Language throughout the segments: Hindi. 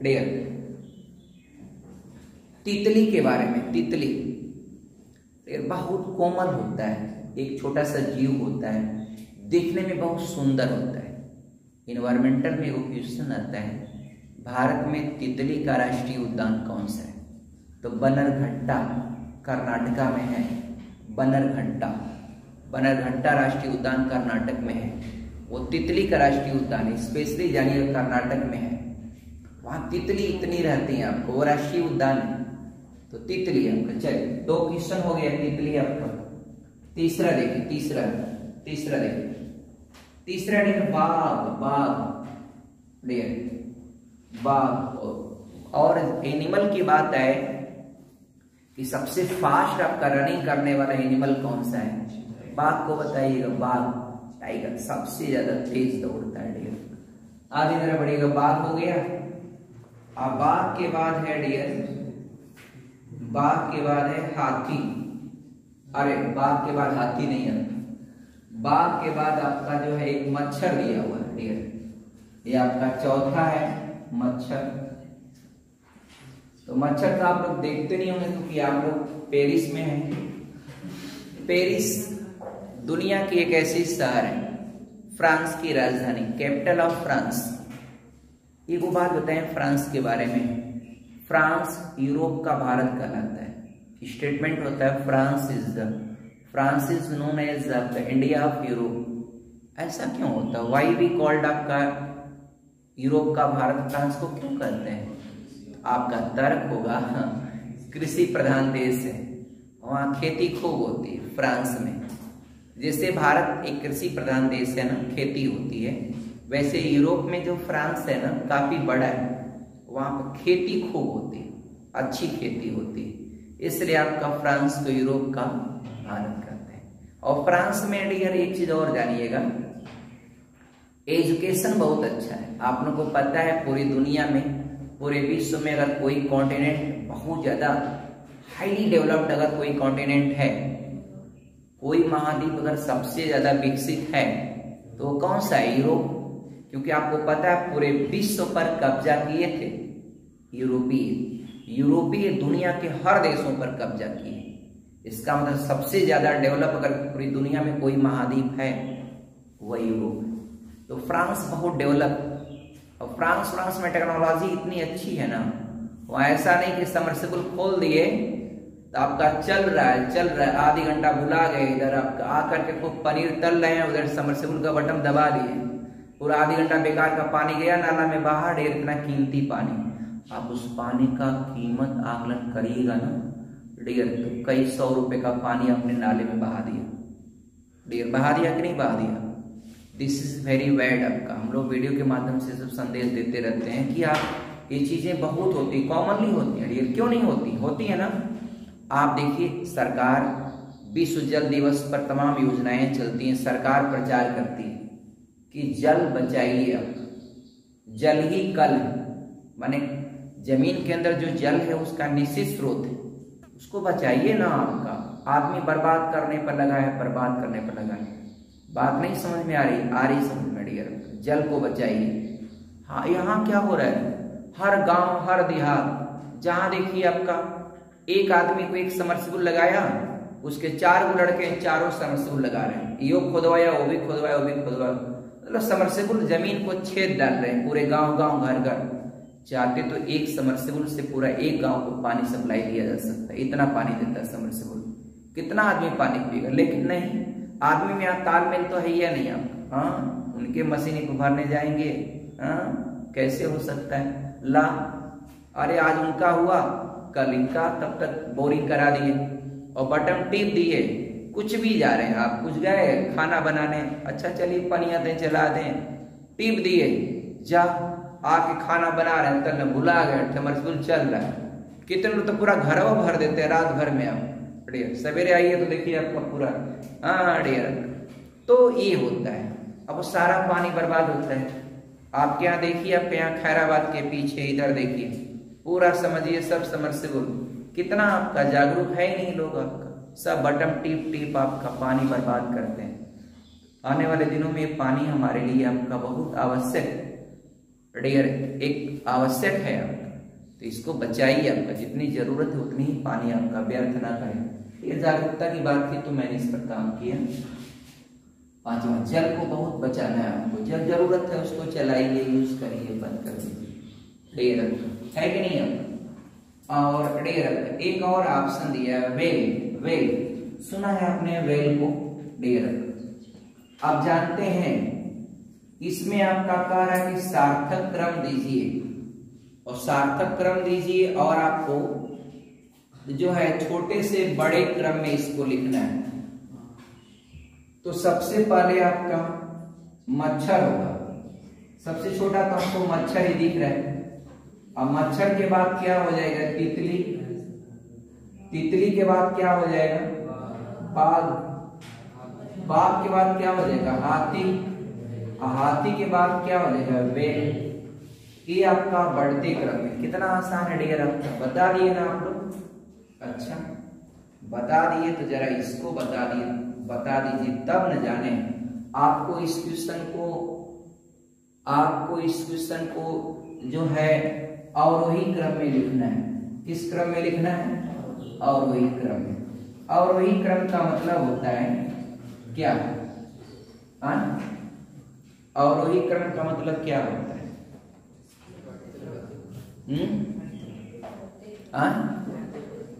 डियर, तितली के बारे में। तितली बहुत कोमल होता है, एक छोटा सा जीव होता है, देखने में बहुत सुंदर होता है। इन्वायरमेंटल में वो क्वेश्चन आता है, भारत में तितली का राष्ट्रीय उद्यान कौन सा है? तो बन्नरघट्टा कर्नाटका में है। बन्नरघट्टा राष्ट्रीय उद्यान कर्नाटक में है। वो तितली का राष्ट्रीय उद्यान है, स्पेशली जानिए कर्नाटक में है। वहां तितली इतनी रहती है आपको, वो राष्ट्रीय उद्यान है। तो तितली आपका, चलिए 2 क्वेश्चन हो गया तितली आपका। तीसरा देखिए, तीसरा देखिए बाघ। और एनिमल की बात है कि सबसे फास्ट आपका रनिंग करने वाला एनिमल कौन सा है? बाघ को बताइएगा। बाघ, टाइगर सबसे ज्यादा तेज दौड़ता है डियर। आगे जरा बढ़िएगा, बाघ हो गया। अब बाघ के बाद है डियर, बाघ के बाद है हाथी। अरे बाघ के बाद हाथी नहीं है, बाघ के बाद आपका जो है एक मच्छर दिया हुआ है डियर। ये आपका चौथा है मच्छर। तो मच्छर तो आप लोग देखते नहीं होंगे क्योंकि आप लोग पेरिस में हैं। पेरिस दुनिया की एक ऐसी शहर है, फ्रांस की राजधानी, कैपिटल ऑफ फ्रांस। एक बात बताएं फ्रांस के बारे में, फ्रांस यूरोप का भारत कहलाता है। स्टेटमेंट होता है France is known as the India of Europe. ऐसा क्यों होता है? वाई वी कॉल्ड आपका यूरोप का भारत फ्रांस को क्यों कहते हैं? आपका तर्क होगा कृषि प्रधान देश है, वहां खेती खूब होती है फ्रांस में। जैसे भारत एक कृषि प्रधान देश है ना, खेती होती है, वैसे यूरोप में जो फ्रांस है ना काफी बड़ा है, वहां पर खेती खूब होती है, अच्छी खेती होती है, इसलिए आपका फ्रांस को यूरोप का भारत कहते हैं। और फ्रांस में डियर एक चीज और जानिएगा, एजुकेशन बहुत अच्छा है। आप लोगों को पता है पूरी दुनिया में, पूरे विश्व में अगर कोई कॉन्टिनेंट बहुत ज्यादा हाईली डेवलप्ड अगर कोई कॉन्टिनेंट है, कोई महाद्वीप अगर सबसे ज्यादा विकसित है तो वो कौन सा है? यूरोप। क्योंकि आपको पता है पूरे विश्व पर कब्जा किए थे यूरोपीय दुनिया के हर देशों पर कब्जा किए। इसका मतलब सबसे ज्यादा डेवलप अगर पूरी दुनिया में कोई महाद्वीप है वह यूरोप। तो फ्रांस बहुत डेवलप, और फ्रांस में टेक्नोलॉजी इतनी अच्छी है ना, वहां ऐसा नहीं कि समरसेबल खोल दिए तो आपका चल रहा है आधी घंटा बुला गए, इधर आपका आकर के खूब पनीर तल रहे हैं, उधर समरसेबल का बटन दबा दिए, पूरा आधी घंटा बेकार का पानी गया नाला में बाहर, ढेर इतना कीमती पानी। आप उस पानी का कीमत आकलन करिएगा ना डियर, तो कई 100 रुपए का पानी अपने नाले में बहा दिया डियर। बहा दिया कि नहीं बहा दिया? This is very bad. आपका हम लोग वीडियो के माध्यम से सब संदेश देते रहते हैं कि आप ये चीजें बहुत होती, कॉमनली होती है डियर। क्यों नहीं होती? होती है ना। आप देखिए सरकार विश्व जल दिवस पर तमाम योजनाएं चलती हैं, सरकार प्रचार करती है कि जल बचाइए, अब जल ही कल है, माने जमीन के अंदर जो जल है उसका निश्चित स्रोत है, उसको बचाइए ना। आपका आदमी बर्बाद करने पर लगा है, बर्बाद करने पर लगा है। बात नहीं समझ में आ रही समझ में डियर, जल को बचाइए। हाँ, यहाँ क्या हो रहा है, हर गांव हर देहात जहां देखिए आपका एक आदमी को एक समरसेबुल लगाया, उसके 4 लड़के चारों समरसेबुल लगा रहे हैं, यो खुदवाया वो भी खुदवाया वो भी खुदवाया, मतलब समरसेबुल जमीन को छेद डाल रहे हैं पूरे गांव घर घर। चाहते तो एक समरसेबुल से पूरा एक गांव को पानी सप्लाई दिया जा सकता है, इतना पानी देता है समरसेबुल, कितना आदमी पानी पिएगा। लेकिन नहीं, आदमी में यहाँ तालमेल तो है ही नहीं आपका। हाँ, उनके मशीन को भरने जाएंगे, हाँ कैसे हो सकता है? ला, अरे आज उनका हुआ कल इनका, तब तक बोरिंग करा दिए और बटन टिप दिए, कुछ भी जा रहे हैं आप, कुछ गए खाना बनाने, अच्छा चलिए पनिया दें चला दें, टिप दिए, जा आके खाना बना रहे हैं, तब भुला गए समरसेबुल चल रहा है, कितने लोग तो पूरा घर भर देते हैं रात भर में। आप डियर सवेरे आइए तो देखिए आपका पूरा, हाँ डियर, तो ये होता है। अब वो सारा पानी बर्बाद होता है। आपके यहाँ देखिए, आपके यहाँ खैराबाद के पीछे इधर देखिए, पूरा समझिए सब समरसेबुल, कितना आपका जागरूक है ही नहीं लोग, आपका सब बटन टिप टिप आपका पानी बर्बाद करते हैं। आने वाले दिनों में पानी हमारे लिए आपका बहुत आवश्यक डियर एक आवश्यक है आपका, तो इसको बचाइए। आपका जितनी जरूरत है उतनी ही पानी आपका व्यर्थ ना करें। ये जागरूकता की बात थी तो मैंने इस पर काम किया। पांचवा, जल को बहुत बचाना है आपको। जब जरूरत है उसको चलाइए, यूज करिए, बंद कर दीजिए। डियर है कि नहीं आपका? और डियर एक और ऑप्शन दिया है वेल। वेल सुना है आपने वेल को? डियर आप जानते हैं इसमें आपका कह रहा है कि सार्थक क्रम दीजिए, और सार्थक क्रम दीजिए और आपको जो है छोटे से बड़े क्रम में इसको लिखना है। तो सबसे पहले आपका मच्छर होगा, सबसे छोटा तो हमको मच्छर ही दिख रहा है। अब मच्छर के बाद क्या हो जाएगा? तितली। तितली के बाद क्या हो जाएगा? बाघ। बाघ के बाद क्या हो जाएगा? हाथी। हाथी के बाद क्या हो जाएगा? वेल। ये आपका बढ़ते क्रम में। कितना आसान है डियर, आपका बता दिए ना आप लोग? अच्छा बता दिए, तो जरा इसको बता दीजिए तब न जाने आपको इस क्वेश्चन को जो है अवरोही क्रम में लिखना है। किस क्रम में लिखना है? अवरोही क्रम में। अवरोही क्रम का मतलब होता है क्या? अवरोही क्रम का मतलब क्या होता है?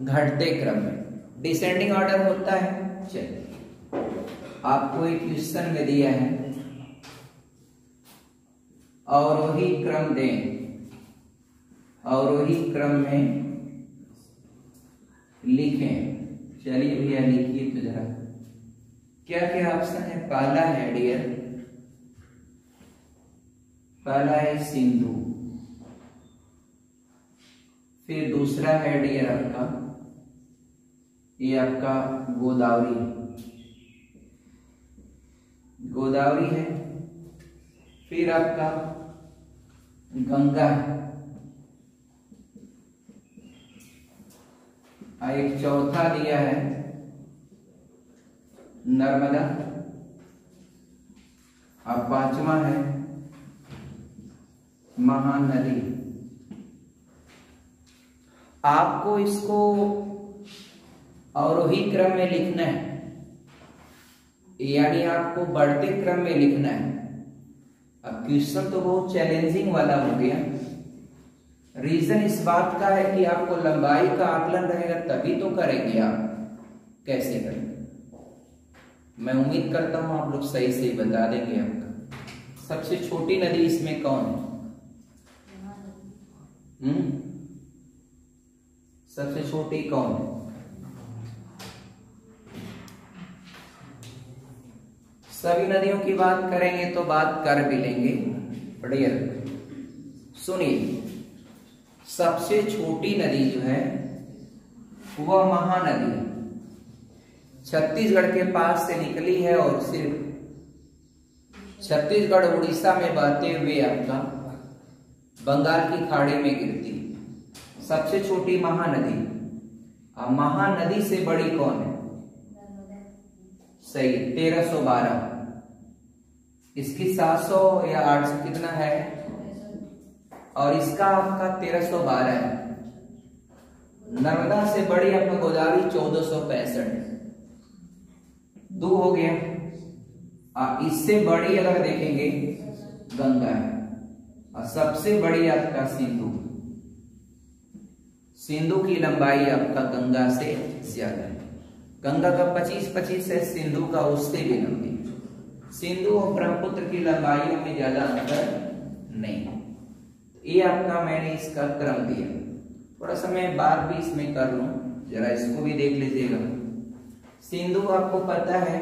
घटते क्रम में। डिसेंडिंग ऑर्डर होता है। चलिए आपको एक क्वेश्चन में दिया है अवरोही क्रम दें, अवरोही क्रम में लिखें। चलिए भैया लिखिए तो जरा क्या क्या ऑप्शन है। पहला है डियर, पहला है सिंधु, फिर दूसरा है डियर आपका ये आपका गोदावरी, गोदावरी है, फिर आपका गंगा है, एक चौथा दिया है नर्मदा, और पांचवा है महानदी। आपको इसको अवरोही क्रम में लिखना है, यानी आपको बढ़ते क्रम में लिखना है। अब क्वेश्चन तो बहुत चैलेंजिंग वाला हो गया। रीजन इस बात का है कि आपको लंबाई का आकलन रहेगा तभी तो करेंगे आप। कैसे करेंगे? मैं उम्मीद करता हूं आप लोग सही से बता देंगे। आपका सबसे छोटी नदी इसमें कौन है? सबसे छोटी कौन है? सभी नदियों की बात करेंगे तो बात कर भी लेंगे। बढ़िया सुनिए, सबसे छोटी नदी जो है वह महानदी है, छत्तीसगढ़ के पास से निकली है और सिर्फ छत्तीसगढ़ उड़ीसा में बहते हुए आपका बंगाल की खाड़ी में गिरती है। सबसे छोटी महानदी। अब महानदी से बड़ी कौन है? सही 1312। इसकी 700 या 800 कितना है, और इसका आपका 1312 है। नर्मदा से बड़ी आपका गोदावरी 1465। दो हो गया। इससे बड़ी अगर देखेंगे गंगा है, और सबसे बड़ी आपका सिंधु। सिंधु की लंबाई आपका गंगा से ज्यादा है। गंगा का 25 है, सिंधु का उससे भी लंबी। सिंधु और ब्रह्मपुत्र की लंबाइयों में ज्यादा अंतर नहीं। ये आपका मैंने इसका क्रम दिया। थोड़ा सा मैं बात भी इसमें कर लूं, जरा इसको भी देख लीजिएगा। सिंधु आपको पता है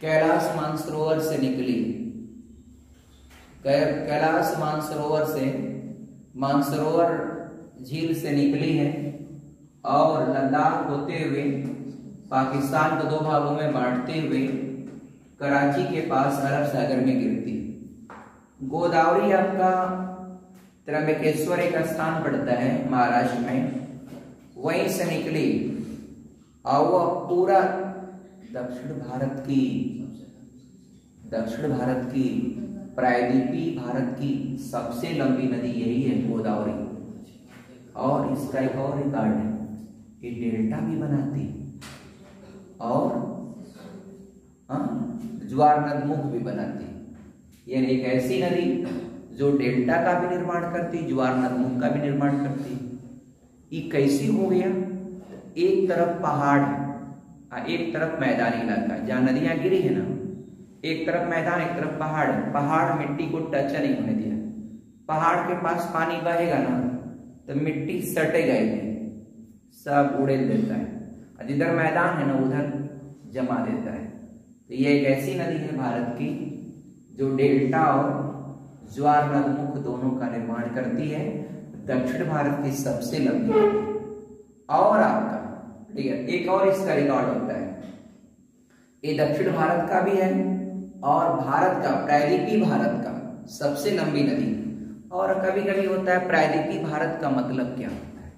कैलाश मानसरोवर से निकली, कैलाश मानसरोवर से, मानसरोवर झील से निकली है और लद्दाख होते हुए पाकिस्तान को दो भागों में बांटते हुए कराची के पास अरब सागर में गिरती है। गोदावरी आपका त्र्यंबकेश्वर एक स्थान पड़ता है महाराष्ट्र में, वहीं से निकली और वह पूरा दक्षिण भारत की प्रायद्वीपीय भारत की सबसे लंबी नदी यही है, गोदावरी। और इसका एक और रिकॉर्ड है, ये डेल्टा भी बनाती है और ज्वार नदमुख भी बनाती है। यह एक ऐसी नदी जो डेल्टा का भी निर्माण करती, ज्वार नदमुख का भी निर्माण करती। ये कैसी हो गया? एक तरफ पहाड़ है, एक तरफ मैदानी इलाका, जहाँ नदियां गिरी है ना, एक तरफ मैदान एक तरफ पहाड़ है। पहाड़ मिट्टी को टच नहीं होने दिया। पहाड़ के पास पानी बहेगा ना तो मिट्टी सटेगा ही नहीं, सब उड़ेल देता है, और जिधर मैदान है ना उधर जमा देता है। तो ये एक ऐसी नदी है भारत की जो डेल्टा और ज्वार नदमुख दोनों का निर्माण करती है। दक्षिण भारत की सबसे लंबी नदी। और आपका ठीक है, एक और इसका रिकॉर्ड होता है, ये दक्षिण भारत का भी है और भारत का प्रायद्वीपीय भारत का सबसे लंबी नदी। और कभी कभी होता है प्रायद्वीपीय भारत का मतलब क्या होता है,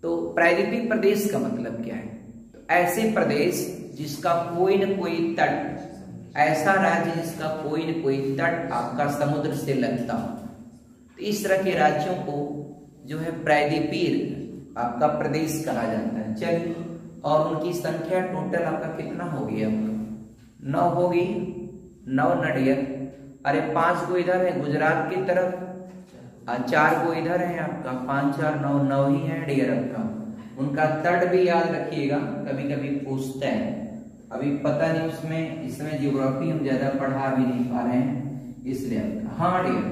तो प्रायद्वीपीय प्रदेश का मतलब क्या है? तो ऐसे प्रदेश जिसका कोई न कोई तट, ऐसा राज्य जिसका कोई न कोई तट आपका समुद्र से लगता हो, तो इस तरह के राज्यों को जो है प्रायद्वीपीय आपका प्रदेश कहा जाता है। चलिए, और उनकी संख्या टोटल आपका कितना हो गया? 9 होगी। 9 नडियर, अरे 5 को इधर है गुजरात की तरफ और 4 को इधर है आपका, 5 4 9, 9 ही है डियर आपका। उनका तट भी याद रखिएगा, कभी कभी पूछते हैं, अभी पता नहीं उसमें, इसमें ज्योग्राफी हम ज्यादा पढ़ा भी नहीं पा रहे हैं इसलिए। हाँ डियर,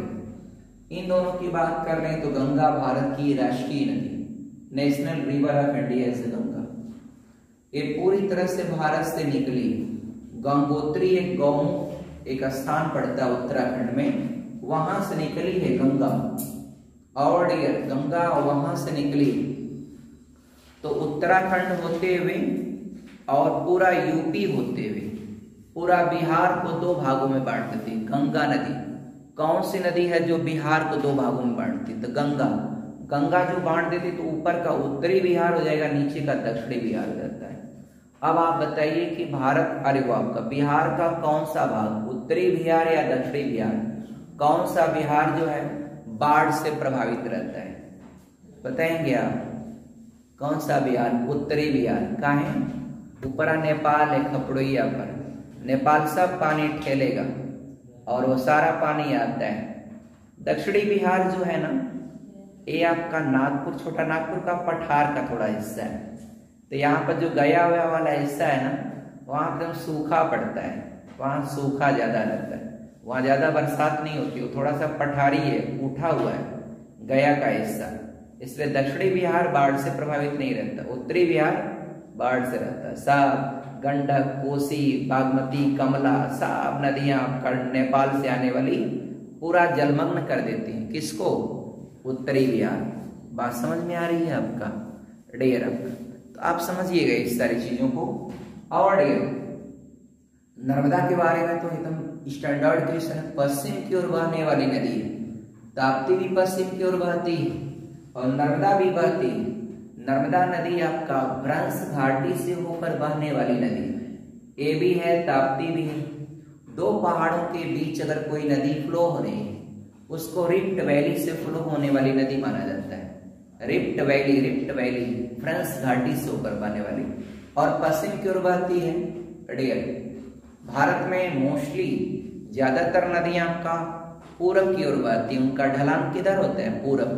इन दोनों की बात कर रहे हैं तो गंगा भारत की राष्ट्रीय नदी, नेशनल रिवर ऑफ इंडिया से गंगा, ये पूरी तरह से भारत से निकली। गंगोत्री एक गौमुख एक स्थान पड़ता है उत्तराखंड में, वहां से निकली है गंगा। और डियर गंगा वहां से निकली तो उत्तराखंड होते हुए और पूरा यूपी होते हुए पूरा बिहार को 2 भागों में बांट देती। गंगा नदी कौन सी नदी है जो बिहार को 2 भागों में बांटती? तो गंगा। गंगा जो बांट देती तो ऊपर का उत्तरी बिहार हो जाएगा, नीचे का दक्षिणी बिहार हो जाता है। अब आप बताइए कि भारत, अरे वो आपका बिहार का कौन सा भाग, उत्तरी बिहार या दक्षिणी बिहार, कौन सा बिहार जो है बाढ़ से प्रभावित रहता है? बताएंगे आप कौन सा बिहार? उत्तरी बिहार। कहाँ है? ऊपर नेपाल है, खपड़ोइया पर नेपाल सब पानी ठेलेगा और वो सारा पानी आता है। दक्षिणी बिहार जो है ना, ये आपका नागपुर, छोटा नागपुर का पठार का थोड़ा हिस्सा है। तो यहाँ पर जो गया हुआ वाला हिस्सा है ना, वहाँ एकदम सूखा पड़ता है, वहाँ सूखा ज्यादा रहता है, वहाँ ज्यादा बरसात नहीं होती, वो थोड़ा सा पठारी है, उठा हुआ है गया का हिस्सा, इसलिए दक्षिणी बिहार बाढ़ से प्रभावित नहीं रहता, उत्तरी बिहार बाढ़ से रहता है। सब गंडक, कोसी, बागमती, कमला, सब नदियां नेपाल से आने वाली पूरा जलमग्न कर देती हैं। किसको? उत्तरी बिहार। बात समझ में आ रही है आपका डियर? तो आप समझिएगा इस सारी चीजों को। और डियर नर्मदा के बारे में तो एकदम स्टैंडर्ड क्वेश्चन है। पश्चिम की ओर बहने वाली नदी है, ताप्ती भी पश्चिम की ओर बहती है और नर्मदा भी बहती है। नर्मदा नदी आपका भ्रंश घाटी से होकर बहने वाली नदी है। ये भी है, ताप्ती भी है। 2 पहाड़ों के बीच अगर कोई नदी फ्लो हो रही है उसको रिफ्ट वैली से फ्लो होने वाली नदी माना जाता है। रिफ्ट वैली भ्रंश घाटी से होकर बहने वाली और पश्चिम की ओर बहती है। डियर भारत में मोस्टली ज्यादातर नदियां आपका पूरब की ओर बहती है, उनका ढलान किधर होता है? पूरब।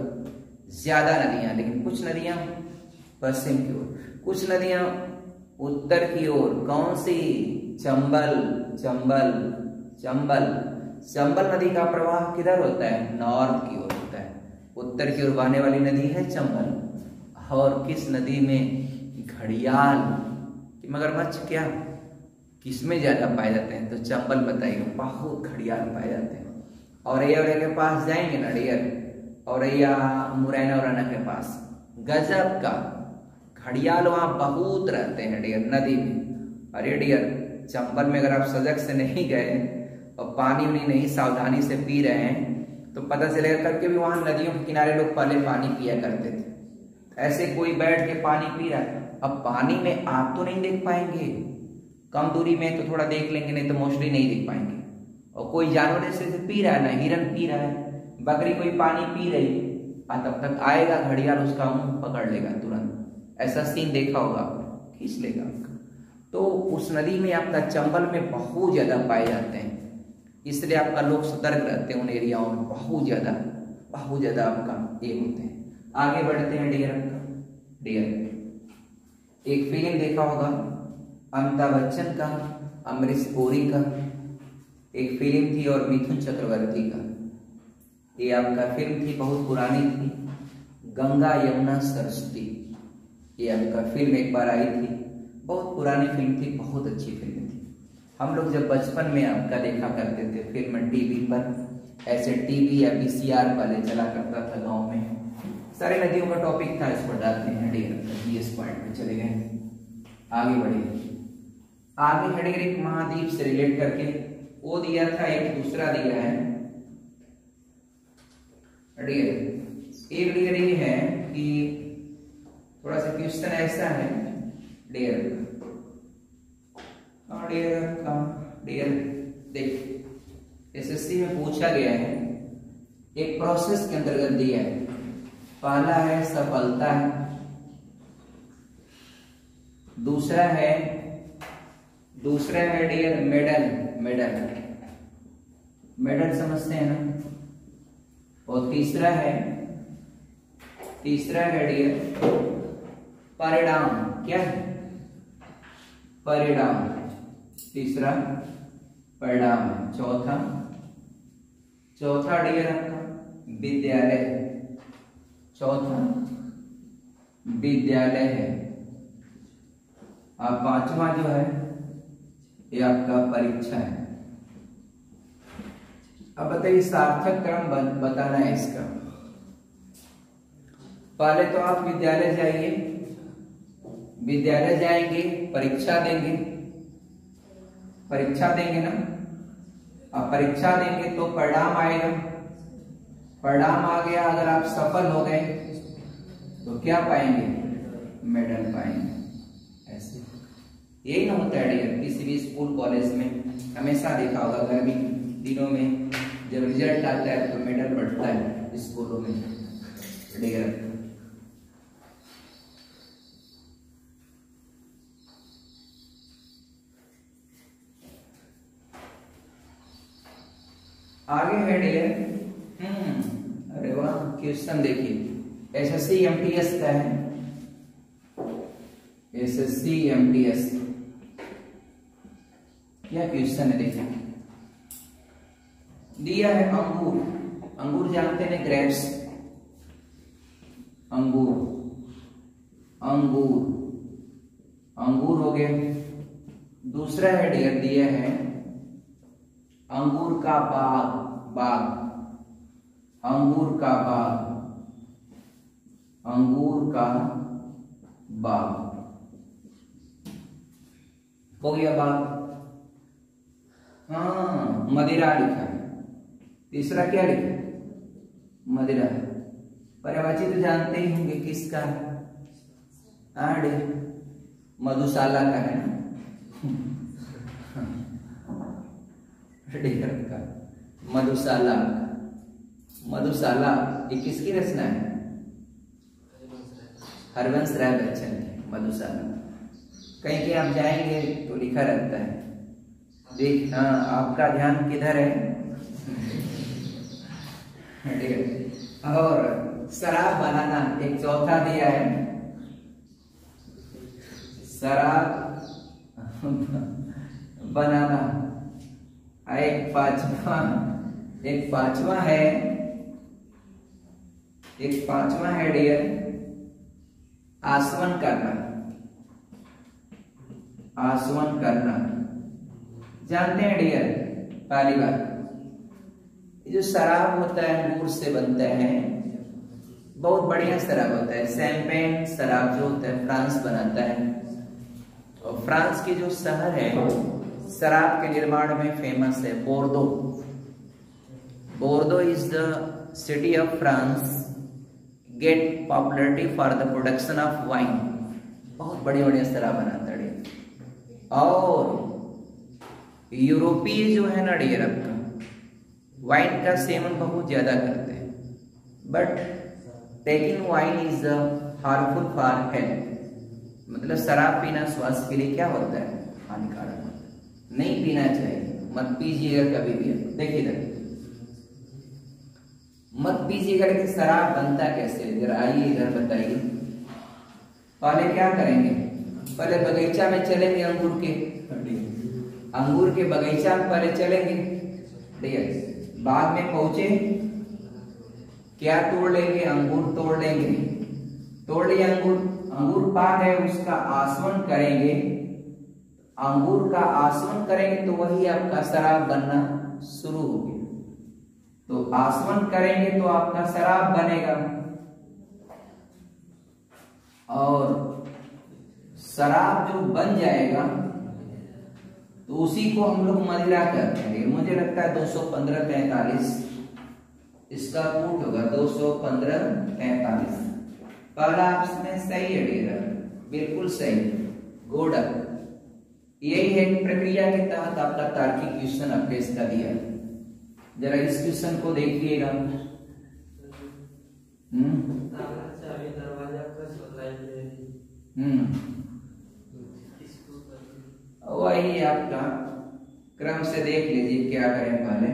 ज्यादा नदियां, लेकिन कुछ नदियां पश्चिम की ओर, कुछ नदियां उत्तर की ओर। कौन सी? चंबल। चंबल नदी का प्रवाह किधर होता है? नॉर्थ की ओर होता है। उत्तर की ओर बहने वाली नदी है चंबल। और किस नदी में? घड़ियाल। मगरमच्छ क्या किसमें ज्यादा पाए जाते हैं? तो चंबल बताइए, बहुत घड़ियाल पाए जाते हैं। औरैया के पास जाएंगे ना डियर, औरैया मुरैना के पास गजब का घड़ियाल वहां बहुत रहते हैं डियर नदी में। अरे डियर चंबल में अगर आप सजग से नहीं गए और पानी नहीं सावधानी से पी रहे हैं तो पता चलेगा करके भी वहां नदियों के किनारे लोग पहले पानी पिया करते थे। ऐसे कोई बैठ के पानी पी रहा है, अब पानी में आप तो नहीं देख पाएंगे, कम दूरी में तो थोड़ा देख लेंगे, नहीं तो मोस्टली नहीं देख पाएंगे। और कोई जानवर ऐसे से पी रहा है ना, हिरन पी रहा है, बकरी कोई पानी पी रही, और तब तक आएगा घड़ियाल उसका मुंह पकड़ लेगा तुरंत। ऐसा सीन देखा होगा, खींच लेगा। तो उस नदी में आपका चंबल में बहुत ज्यादा पाए जाते हैं, इसलिए आपका लोग सतर्क रहते हैं उन एरियाओं में, बहुत ज्यादा आपका ये होते हैं। आगे बढ़ते हैं डियर का। डियर एक फिल्म देखा होगा अमिताभ बच्चन का, अमरीश पुरी का एक फिल्म थी, और मिथुन चक्रवर्ती का। ये आपका फिल्म थी, बहुत पुरानी थी, गंगा यमुना सरस्वती। ये आपका फिल्म एक बार आई थी, बहुत पुरानी फिल्म थी, बहुत अच्छी फिल्म थी। हम लोग जब बचपन में आपका देखा करते थे फिल्म टीवी पर, ऐसे टीवी या VCR पहले चला करता था गांव में। सारे नदियों का टॉपिक था, इस पर डालते हैं डियर, इस पॉइंट में चले गए। आगे बढ़े, आगे है डियर एक महाद्वीप से रिलेट करके वो दिया था, एक दूसरा दिया है डियर। एक डियर ये है कि थोड़ा सा क्वेश्चन ऐसा है डियर, डियर देख SSC में पूछा गया है, एक प्रोसेस के अंतर्गत दिया है। पहला है सफलता है, दूसरा है डियर मेडल समझते हैं ना, और तीसरा है डियर परिणाम। क्या है? परिणाम। तीसरा परिणाम है। चौथा डियर आपका विद्यालय, चौथा विद्यालय है। और पांचवा जो है ये आपका परीक्षा है। अब बताइए सार्थक क्रम बताना है इसका। पहले तो आप विद्यालय जाएंगे, परीक्षा देंगे ना, अब परीक्षा देंगे तो परिणाम आएगा, परिणाम आ गया, अगर आप सफल हो गए तो क्या पाएंगे? मेडल पाएंगे। ऐसे यही ना होता है डियर, किसी भी स्कूल कॉलेज में हमेशा देखा होगा, गर्मी दिनों में जब रिजल्ट आता है तो मेडल बढ़ता है स्कूलों में डियर। आगे है डियर, अरे वाह, क्वेश्चन देखिए SSC MTS का है। SSC MTS क्या क्वेश्चन है देखिए, दिया है अंगूर जानते हैं, ग्रेप्स, अंगूर हो गए। दूसरा है डियर दिया है अंगूर का बाग, अंगूर का बाग हो गया बाग। हाँ, मदिरा लिखा है। तीसरा क्या लिखा? मदिरा। पर्यायवाची तो जानते ही होंगे किसका है, मधुशाला का है ना का मधुशाला ये किसकी रचना है? हरवंश राय बच्चन की मधुशाला। कहीं कहीं आप जाएंगे तो लिखा रहता है, देख हाँ आपका ध्यान किधर है और शराब बनाना एक चौथा दिया है, शराब बनाना। एक पांचवा है डियर आसवन करना। जानते हैं डियर, पहली बात ये जो शराब होता है अंगूर से बनता है, बहुत बढ़िया शराब होता है। शैंपेन शराब जो होता है फ्रांस बनाता है, और फ्रांस की जो शहर है शराब के निर्माण में फेमस है, Bordeaux is the city of France get popularity for the production of wine. बहुत बढ़िया शराब बनाता है। और यूरोपीय जो है ना डियर आपका वाइन का सेवन बहुत ज्यादा करते हैं, but taking wine is harmful for health. मतलब शराब पीना स्वास्थ्य के लिए क्या होता है? हानिकारक होता है, नहीं पीना चाहिए, मत पीजिएगा कभी भी। देखिए इधर, मत पीजिएगा। लेकिन शराब बनता कैसे? इधर आइए, इधर बताइए। पहले क्या करेंगे? पहले बगीचा में चलेंगे, अंगूर के बगीचा में पहले चलेंगे, ठीक है। बाद में पहुंचे, क्या तोड़ लेंगे? अंगूर तोड़ लेंगे। तोड़ लिए अंगूर, अंगूर पाक है, उसका आसवन करेंगे। अंगूर का आसवन करेंगे तो वही आपका शराब बनना शुरू हो गया। तो आसवन करेंगे तो आपका शराब बनेगा, और शराब जो बन जाएगा तो उसी को हम लोग मदिरा कहते हैं। मुझे लगता है 215-43 इसका फुट होगा, 215-43। पहला ऑप्शन सही है डेरा, बिल्कुल सही, गुड। यही है प्रक्रिया के तहत आपका तार्किक क्वेश्चन आपके इसका दिया। जरा इस क्वेश्चन को देखिएगा। वही आपका क्रम से देख लीजिए क्या करें पहले।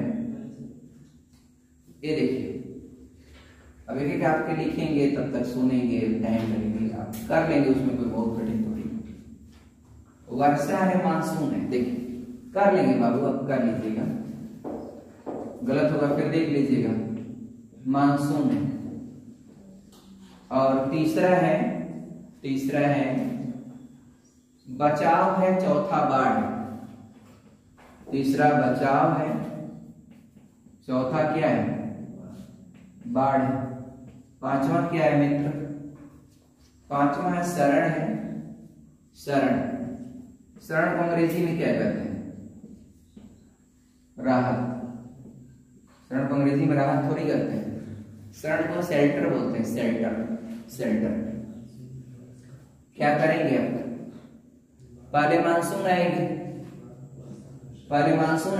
ये देखिए, अब एक एक आपके लिखेंगे, तब तक सुनेंगे, टाइम लगेगा, आप कर लेंगे, उसमें कोई बहुत कठिन थोड़ी। वर्षा है, मानसून है, देखिए कर लेंगे बाबू, अब कर लीजिएगा। गलत होगा फिर देख लीजिएगा। मानसून है, और तीसरा है बचाव है, चौथा बाढ़। तीसरा बचाव है, चौथा क्या है? बाढ़। पांचवा क्या है मित्र? पांचवा है शरण है, शरण। शरण को अंग्रेजी में क्या कहते हैं? राहत। शरण को अंग्रेजी में राहत थोड़ी कहते हैं, शरण को शेल्टर बोलते हैं, शेल्टर। क्या करेंगे आप? पहले मानसून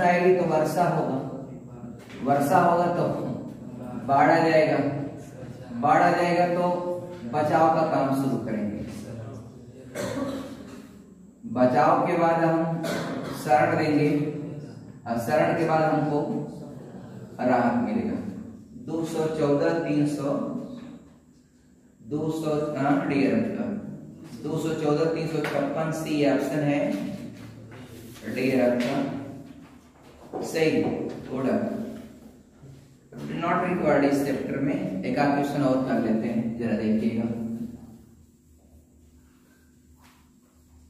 आएगी तो वर्षा होगा तो बाढ़ आ जाएगा तो बचाव का काम शुरू करेंगे। बचाव के बाद हम शरण देंगे, और शरण के बाद हमको राहत मिलेगा। 214-356 सी ऑप्शन है, डी आपका सही। थोड़ा नॉट रिक्वायर्ड इस चैप्टर में। एक आध क्वेश्चन और कर लेते हैं, जरा देखिएगा।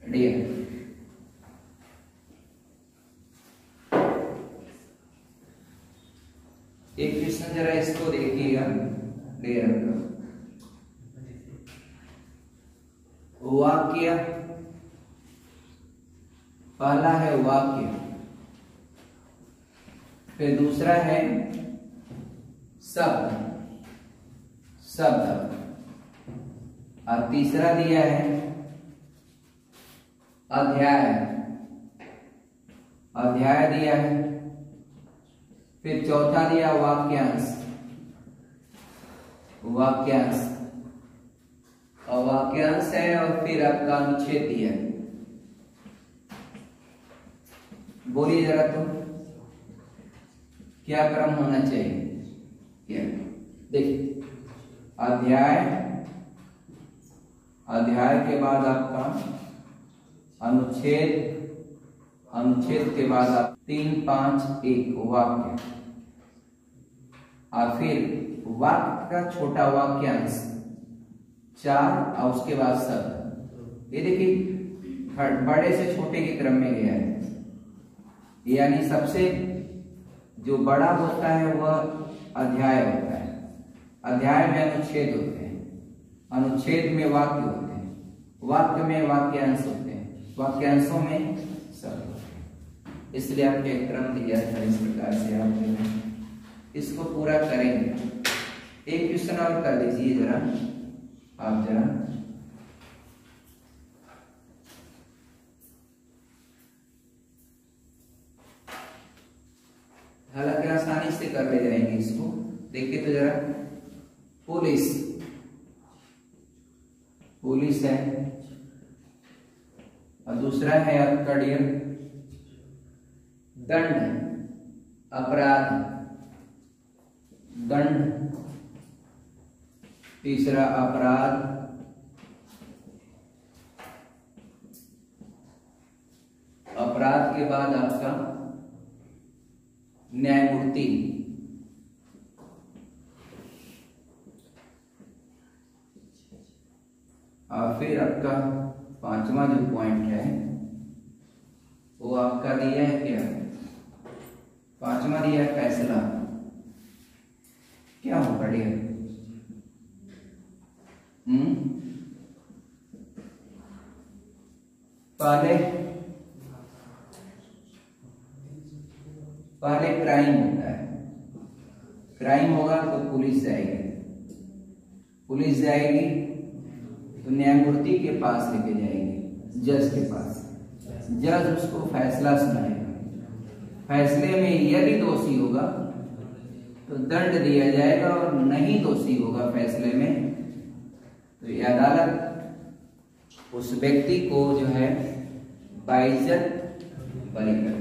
डियर, एक क्वेश्चन जरा इसको देखिएगा। डियर वाक्य, पहला है वाक्य, फिर दूसरा है शब्द, और तीसरा दिया है अध्याय दिया है, फिर चौथा दिया वाक्यांश, और वाक्यांश है, और फिर आपका अनुच्छेद दिया है। बोलिए जरा तुम, क्या क्रम होना चाहिए? क्या? देखिए, अध्याय के बाद आपका अनुच्छेद के बाद आप 3-5-1 वाक्य, और फिर वाक्य का छोटा वाक्यांश 4, और उसके बाद शब्द। ये देखिए बड़े से छोटे के क्रम में गया है, यानी सबसे जो बड़ा होता है वह अध्याय होता है। अध्याय में अनुच्छेद होते हैं, अनुच्छेद में वाक्य होते हैं, वाक्य में वाक्यांश होते हैं, वाक्यांशों में शब्द होते हैं। इसलिए आपके क्रम दिया है, इस प्रकार से आप इसको पूरा करेंगे। एक क्वेश्चन और कर लीजिए जरा, आप जरा हालांकि आसानी से कर पुलिस, पुलिस है। और दूसरा है आपका डियर दंड, अपराध, दंड। तीसरा अपराध, अपराध के बाद आपका न्यायमूर्ति, और फिर आपका पांचवा जो पॉइंट है वो आपका दिया है क्या, पांचवा दिया है फैसला। क्या होगा डियर? पहले क्राइम होता है, क्राइम होगा तो पुलिस जाएगी, पुलिस जाएगी तो न्यायमूर्ति के पास लेके जाएगी, जज के पास, जज उसको फैसला सुनाएगा। फैसले में यदि दोषी होगा तो दंड दिया जाएगा, और नहीं दोषी होगा फैसले में तो ये अदालत उस व्यक्ति को जो है बाइज्जत बरी कर